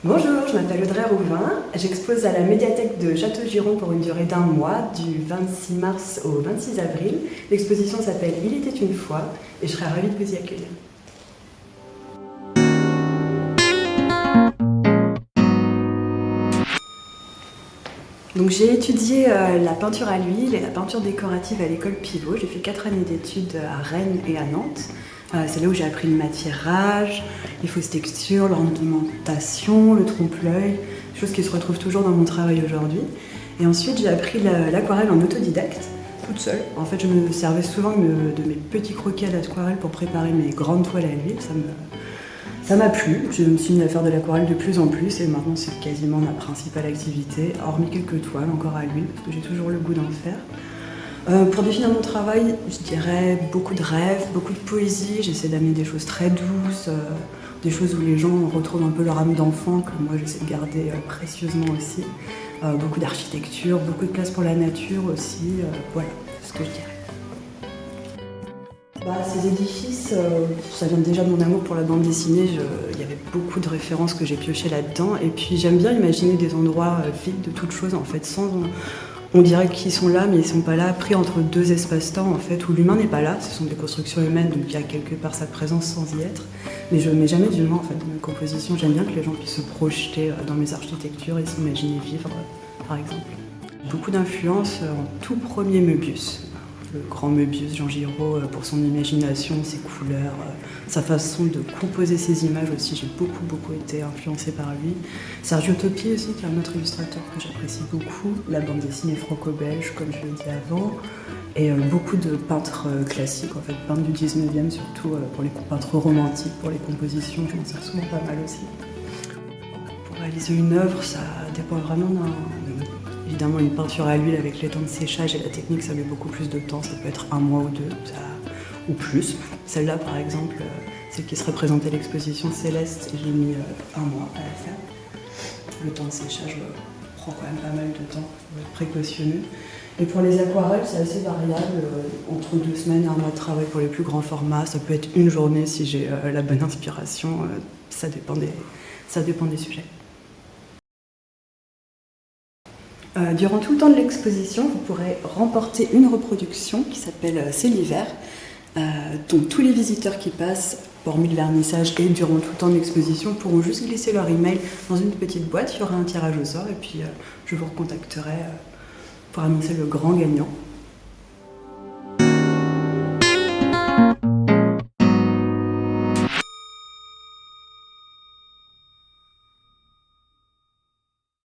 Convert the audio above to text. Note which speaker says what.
Speaker 1: Bonjour, je m'appelle Audrey Rouvin. J'expose à la médiathèque de Château-Giron pour une durée d'un mois, du 26 mars au 26 avril. L'exposition s'appelle « Il était une fois » et je serai ravie de vous y accueillir. Donc j'ai étudié la peinture à l'huile et la peinture décorative à l'école Pivot. J'ai fait 4 années d'études à Rennes et à Nantes. C'est là où j'ai appris le matirage, les fausses textures, l'ornementation, le trompe-l'œil, choses qui se retrouvent toujours dans mon travail aujourd'hui. Et ensuite j'ai appris l'aquarelle en autodidacte, toute seule. En fait je me servais souvent de mes petits croquis à l'aquarelle pour préparer mes grandes toiles à l'huile. Ça m'a plu, je me suis mis à faire de l'aquarelle de plus en plus et maintenant c'est quasiment ma principale activité, hormis quelques toiles encore à l'huile, parce que j'ai toujours le goût d'en faire. Pour définir mon travail, je dirais beaucoup de rêves, beaucoup de poésie, j'essaie d'amener des choses très douces, des choses où les gens retrouvent un peu leur âme d'enfant, que moi j'essaie de garder précieusement aussi. Beaucoup d'architecture, beaucoup de place pour la nature aussi, voilà, c'est ce que je dirais. Ces édifices, ça vient déjà de mon amour pour la bande dessinée. Il y avait beaucoup de références que j'ai piochées là-dedans. Et puis j'aime bien imaginer des endroits vides de toute chose, en fait, on dirait qu'ils sont là, mais ils ne sont pas là, pris entre deux espaces-temps, en fait, où l'humain n'est pas là. Ce sont des constructions humaines, donc il y a quelque part sa présence sans y être. Mais je ne mets jamais d'humain, en fait, dans mes compositions. J'aime bien que les gens puissent se projeter dans mes architectures et s'imaginer vivre, par exemple. Beaucoup d'influence en tout premier Möbius. Le grand Möbius, Jean Giraud, pour son imagination, ses couleurs, sa façon de composer ses images aussi. J'ai beaucoup été influencée par lui. Sergio Toppi aussi, qui est un autre illustrateur que j'apprécie beaucoup. La bande dessinée franco-belge, comme je l'ai dit avant. Et beaucoup de peintres classiques, en fait, peintres du 19e, surtout pour les peintres romantiques, pour les compositions, je m'en sers souvent pas mal aussi. Pour réaliser une œuvre, ça dépend vraiment Évidemment, une peinture à l'huile avec les temps de séchage et la technique, ça met beaucoup plus de temps. Ça peut être un mois ou deux, ou plus. Celle-là, par exemple, celle qui se représentait à l'exposition Céleste, j'ai mis un mois à la faire. Le temps de séchage prend quand même pas mal de temps, il faut être précautionneux. Et pour les aquarelles, c'est assez variable, entre 2 semaines et un mois de travail pour les plus grands formats. Ça peut être une journée si j'ai la bonne inspiration, ça dépend des sujets. Durant tout le temps de l'exposition, vous pourrez remporter une reproduction qui s'appelle C'est l'hiver, dont tous les visiteurs qui passent, hormis le vernissage et durant tout le temps de l'exposition, pourront juste glisser leur email dans une petite boîte. Il y aura un tirage au sort et puis je vous recontacterai pour annoncer le grand gagnant.